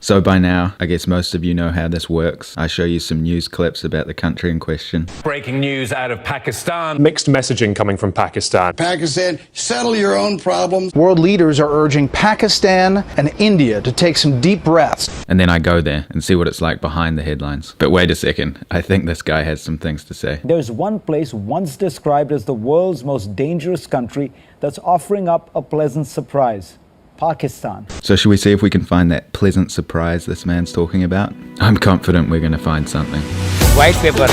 So by now, I guess most of you know how this works. I show you some news clips about the country in question. Breaking news out of Pakistan. Mixed messaging coming from Pakistan. Pakistan, settle your own problems. World leaders are urging Pakistan and India to take some deep breaths. And then I go there and see what it's like behind the headlines. But wait a second, I think this guy has some things to say. There's one place once described as the world's most dangerous country that's offering up a pleasant surprise. Pakistan. So should we see if we can find that pleasant surprise this man's talking about? I'm confident we're going to find something. White paper.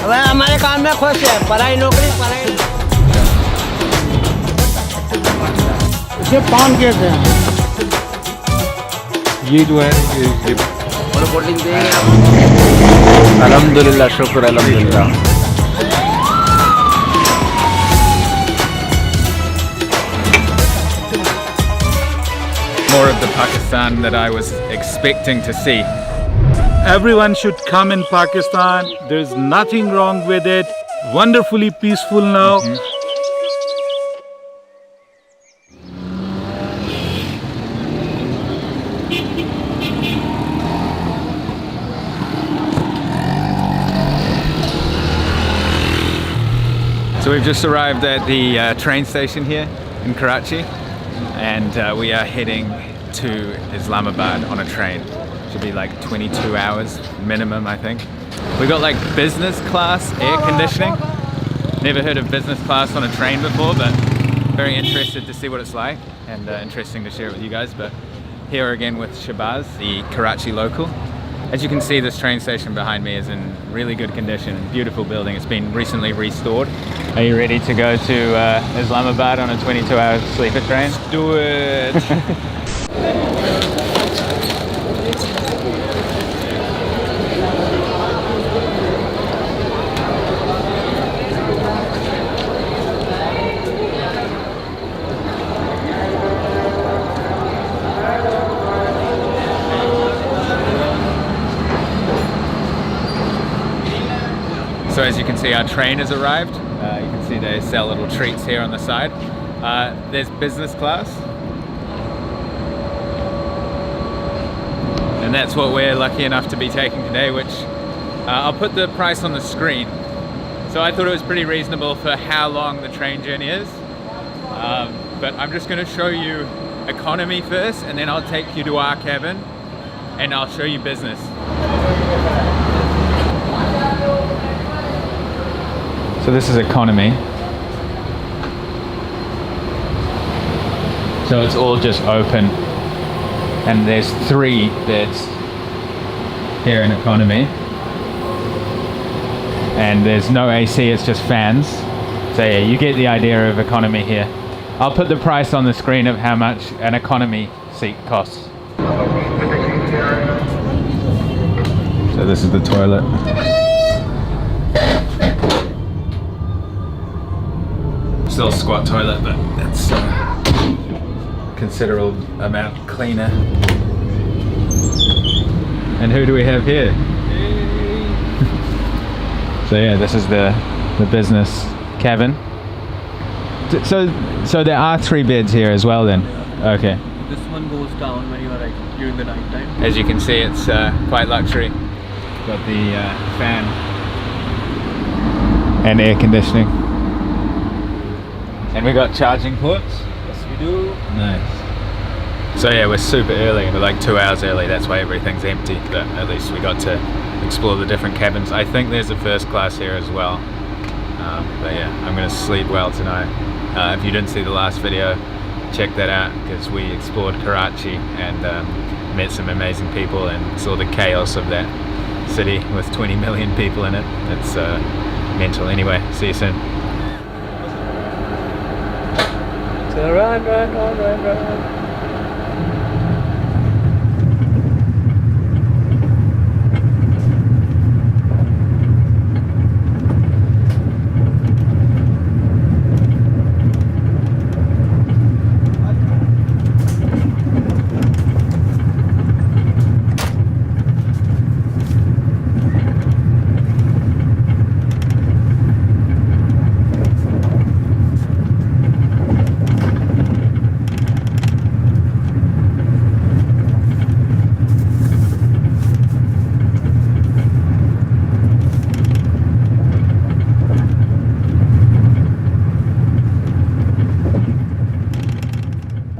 हमारे काम में खुश है पढ़ाई नौकरी पढ़ाई इसे पान कहते हैं ये जो है ये रिपोर्टिंग देंगे आप अल्हम्दुलिल्लाह शुक्र अल्हम्दुलिल्लाह More of the Pakistan that I was expecting to see. Everyone should come in Pakistan. There's nothing wrong with it. Wonderfully peaceful now. So we've just arrived at the train station here in Karachi, and we are heading to Islamabad on a train. Should be like 22 hours minimum, I think. We got like business class air conditioning. Never heard of business class on a train before, but very interested to see what it's like, and interesting to share it with you guys. But here again with Shabazz, the Karachi local. As you can see, this train station behind me is in really good condition. Beautiful building. It's been recently restored. Are you ready to go to Islamabad on a 22-hour sleeper train? Let's do it. So as you can see, our train has arrived. You can see they sell little treats here on the side. There's business class. And that's what we're lucky enough to be taking today, which I'll put the price on the screen. So I thought it was pretty reasonable for how long the train journey is. But I'm just gonna show you economy first, and then I'll take you to our cabin and I'll show you business. So this is economy. So it's all just open, and there's 3 beds here in economy, and there's no AC, it's just fans. So yeah, you get the idea of economy here. I'll put the price on the screen of how much an economy seat costs. So this is the toilet. Still squat toilet, but that's considerable amount cleaner. And who do we have here? So yeah, this is the business cabin. So there are 3 beds here as well then? Okay. This one goes down when you are like during the night time. As you can see, it's quite luxury. Got the fan and air conditioning. And we got charging ports. Yes, we do. Nice. So yeah, we're super early. We're like 2 hours early. That's why everything's empty. But at least we got to explore the different cabins. I think there's a first class here as well. But yeah, I'm gonna sleep well tonight. If you didn't see the last video, check that out, because we explored Karachi and met some amazing people and saw the chaos of that city with 20 million people in it. It's mental. Anyway, see you soon. So run.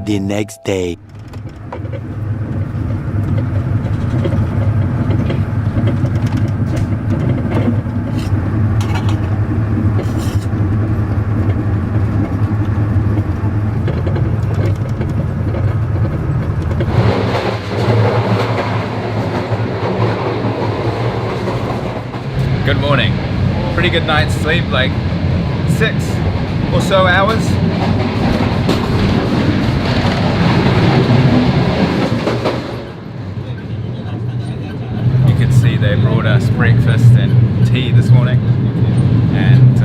the next day. Good morning. Pretty good night's sleep, like 6 or so hours. You can see they brought us breakfast and tea this morning, and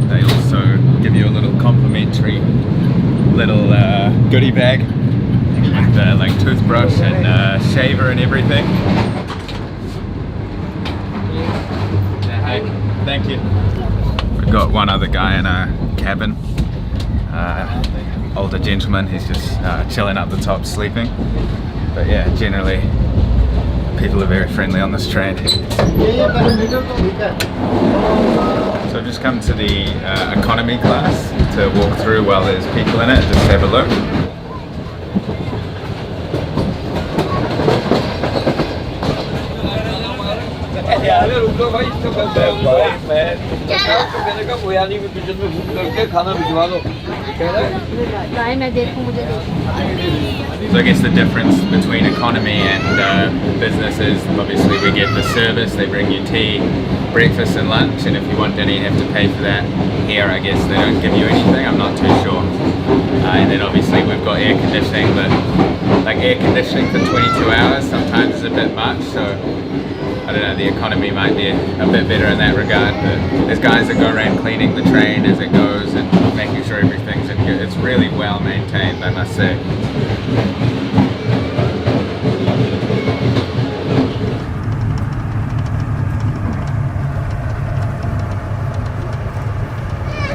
they also give you a little complimentary little goodie bag with like toothbrush and shaver and everything. Thank you. We've got one other guy in our cabin, older gentleman. He's just chilling up the top sleeping. But yeah, generally people are very friendly on this train. So I've just come to the economy class to walk through while there's people in it, just have a look. So I guess the difference between economy and business is obviously we get the service, they bring you tea, breakfast and lunch, and if you want dinner you have to pay for that. Here I guess they don't give you anything, I'm not too sure. And then obviously we've got air conditioning, but like air conditioning for 22 hours sometimes is a bit much, so I don't know, the economy might be a bit better in that regard, but there's guys that go around cleaning the train as it goes and making sure everything's in good. It's really well maintained, I must say.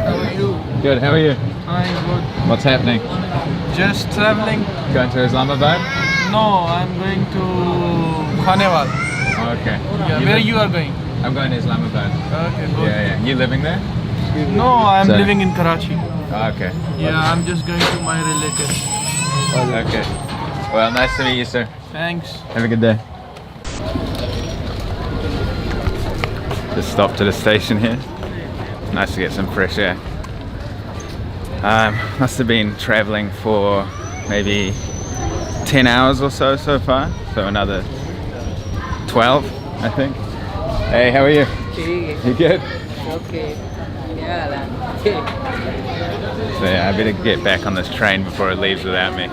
How are you? Good, how are you? I'm good. What's happening? Just traveling? Going to Islamabad? No, I'm going to Khanewal. Okay. Yeah, where you are going? I'm going to Islamabad. Okay, good. Yeah. You living there? No, I'm So- living in Karachi. Okay. Yeah, I'm just going to my relatives. Okay. Well, nice to meet you, sir. Thanks. Have a good day. Just stopped at a station here. Nice to get some fresh air. Must have been traveling for maybe 10 hours or so far. So another 12, I think. Hey, how are you? You good? Okay. So yeah, I better get back on this train before it leaves without me.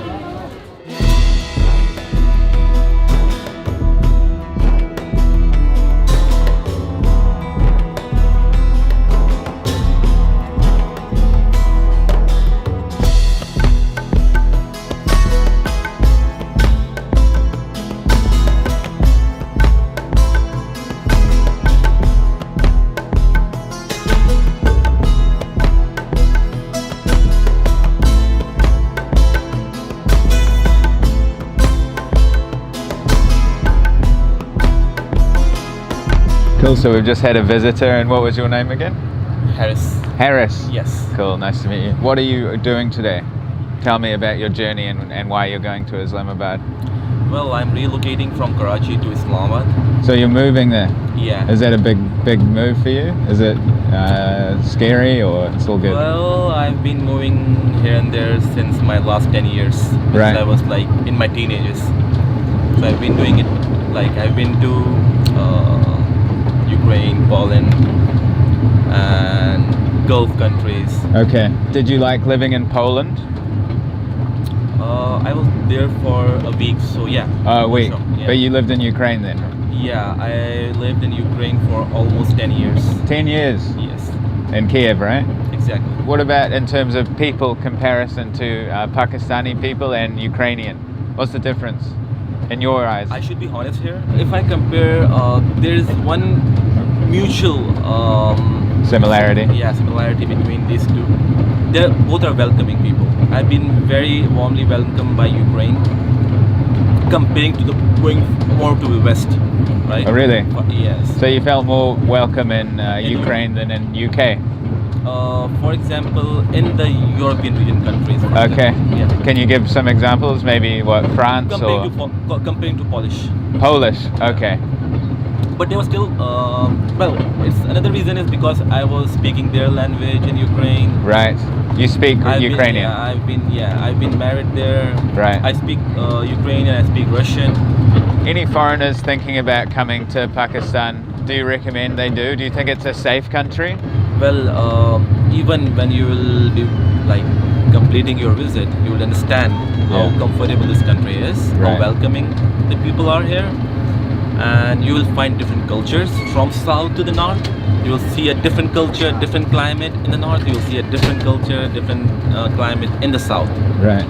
Cool, so we've just had a visitor, and what was your name again? Harris. Harris? Yes. Cool, nice to meet you. What are you doing today? Tell me about your journey and why you're going to Islamabad. Well, I'm relocating from Karachi to Islamabad. So you're moving there? Yeah. Is that a big move for you? Is it scary or it's all good? Well, I've been moving here and there since my last 10 years. Since Right. I was like in my teenagers. So I've been doing it, like I've been to Ukraine, Poland, and Gulf countries. Okay. Did you like living in Poland? I was there for a week, so yeah. Oh, wait. So, yeah. But you lived in Ukraine then? Yeah, I lived in Ukraine for almost 10 years. 10 years? Yes, In Kiev, right? exactly. What about in terms of people comparison to Pakistani people and Ukrainian? What's the difference in your eyes? I should be honest here. If I compare, there is one mutual Similarity? Yeah, similarity between these two. They both are welcoming people. I've been very warmly welcomed by Ukraine, comparing to the going more to the west, right? Oh, really? Yes. So you felt more welcome in Ukraine than in UK? For example, in the European region countries. for Okay. example. Yeah. Can you give some examples? Maybe what, France or Comparing to Polish. Polish? Okay. But they were still, well, it's another reason is because I was speaking their language in Ukraine. Right. You speak Ukrainian? I've been married there. Right. I speak Ukrainian, I speak Russian. Any foreigners thinking about coming to Pakistan, do you recommend they do? Do you think it's a safe country? Well, even when you will be like completing your visit, you will understand how comfortable this country is, Right. how welcoming the people are here, and you will find different cultures from south to the north. You will see a different culture, different climate in the north. You will see a different culture, different climate in the south. Right.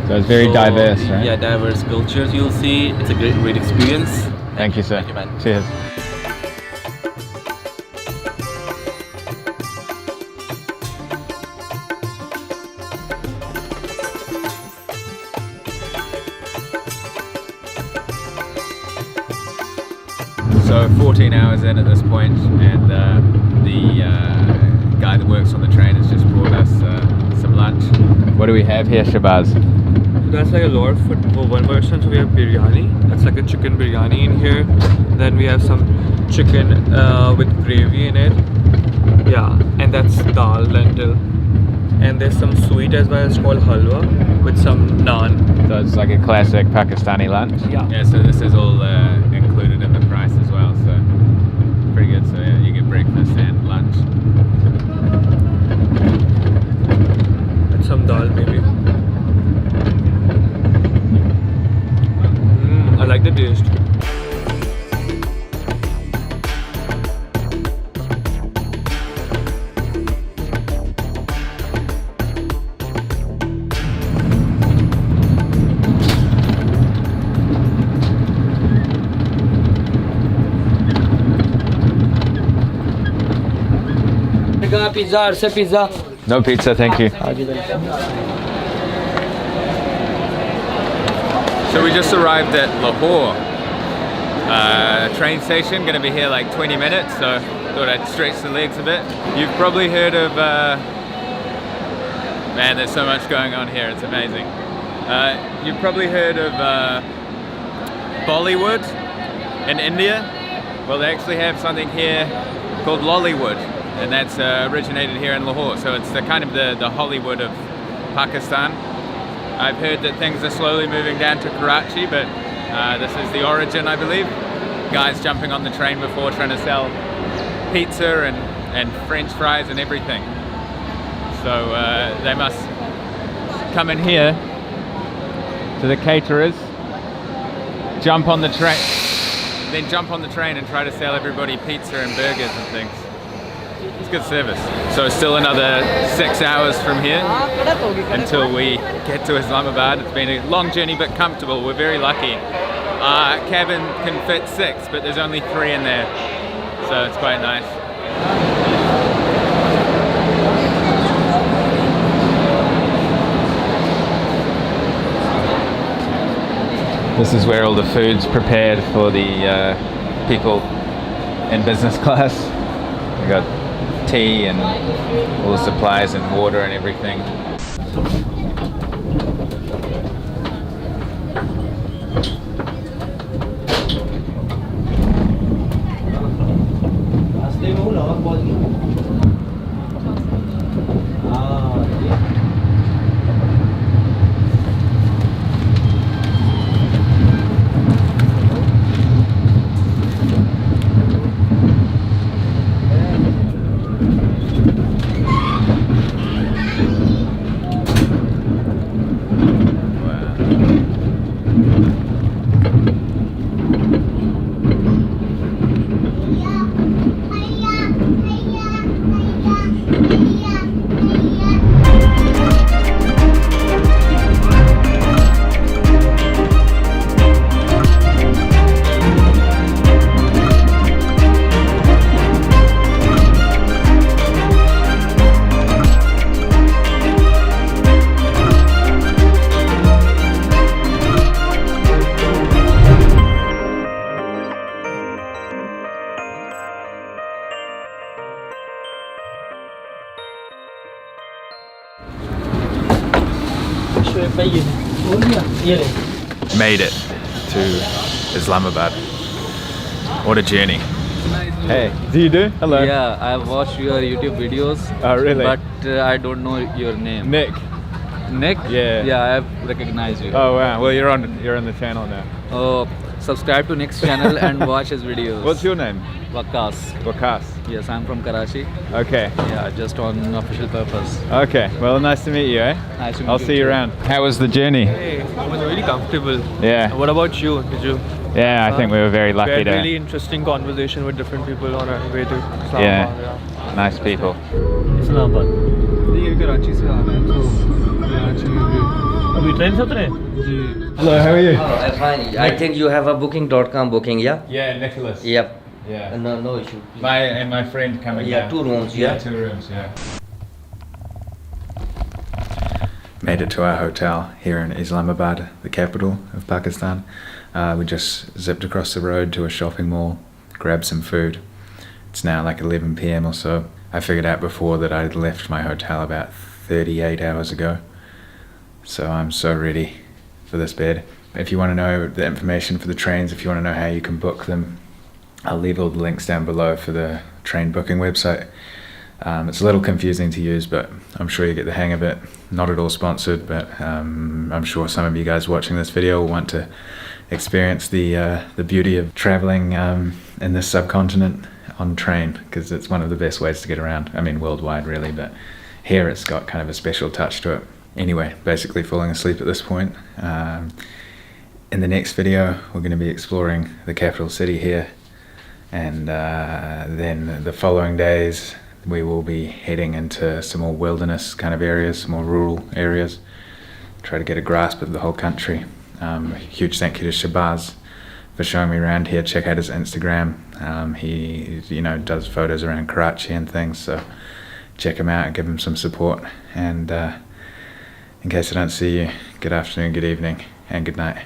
So it's very So, diverse, right? Yeah, diverse cultures. You'll see. It's a great experience. Thank you, sir. Thank you, man. Cheers. So 14 hours in at this point, and the guy that works on the train has just brought us some lunch. What do we have here, Shabazz? That's like a lot for one person. So we have biryani. That's like a chicken biryani in here. Then we have some chicken with gravy in it. Yeah, and that's dal, lentil. And there's some sweet as well. It's called halwa with some naan. So it's like a classic Pakistani lunch? Yeah. Yeah, so this is all included in the price as well, so pretty good. So yeah, you get breakfast and lunch. And some dal maybe. I like the taste. Pizza से pizza No pizza, thank you. So we just arrived at Lahore train station, gonna be here like 20 minutes, so thought I'd stretch the legs a bit. You've probably heard of, man, there's so much going on here, it's amazing. You've probably heard of Bollywood in India. Well, they actually have something here called Lollywood, and that's originated here in Lahore, so it's the kind of the Hollywood of Pakistan. I've heard that things are slowly moving down to Karachi, but this is the origin, I believe. Guys jumping on the train before trying to sell pizza and French fries and everything. So they must come in here to the caterers, jump on the train, then jump on the train and try to sell everybody pizza and burgers and things. It's good service. So still another 6 hours from here until we get to Islamabad. It's been a long journey but comfortable. We're very lucky. Cabin can fit 6, but there's only 3 in there, so it's quite nice. This is where all the food's prepared for the people in business class. We got tea and all the supplies and water and everything. Made it to Islamabad. What a journey. Hey, do you do? Hello. Yeah, I watched your YouTube videos. Oh, really? But I don't know your name. Nick. Nick? Yeah. Yeah, I recognize you. Oh wow. Well, you're on the channel now. Oh, subscribe to Nick's channel and watch his videos. What's your name? Waqas. Waqas. Yes, I'm from Karachi. Okay. Yeah, just on official purpose. Okay. Well, nice to meet you, eh? Nice to meet I'll you see you too. around. How was the journey? Hey, it was really comfortable. Yeah. What about you? Did you? Yeah, I think we were very We lucky had to. really interesting conversation with different people on our way to Islamabad. Yeah. Nice people. Islamabad. ये कराची से आ रहे हैं तो कराची अभी train से उतरे? Hello. How are you? I'm fine. I think you have a booking.com booking, yeah? Yeah, Nicholas. Yep. Yeah. No issue. My friend coming. Yeah, down. 2 rooms, yeah? 2 rooms. Yeah. Made it to our hotel here in Islamabad, the capital of Pakistan. We just zipped across the road to a shopping mall, grabbed some food. It's now like 11 p.m. or so. I figured out before that I'd left my hotel about 38 hours ago. So I'm so ready for this bed. If you want to know the information for the trains, if you want to know how you can book them, I'll leave all the links down below for the train booking website. It's a little confusing to use, but I'm sure you get the hang of it. Not at all sponsored, but I'm sure some of you guys watching this video will want to experience the beauty of traveling in this subcontinent on train, because it's one of the best ways to get around. I mean, worldwide really, but here it's got kind of a special touch to it. Anyway, basically falling asleep at this point. In the next video, we're going to be exploring the capital city here, and then the following days we will be heading into some more wilderness kind of areas, some more rural areas, try to get a grasp of the whole country. Huge thank you to Shabazz for showing me around here. Check out his Instagram. He does photos around Karachi and things, so check him out, give him some support, and in case I don't see you, good afternoon, good evening, and good night.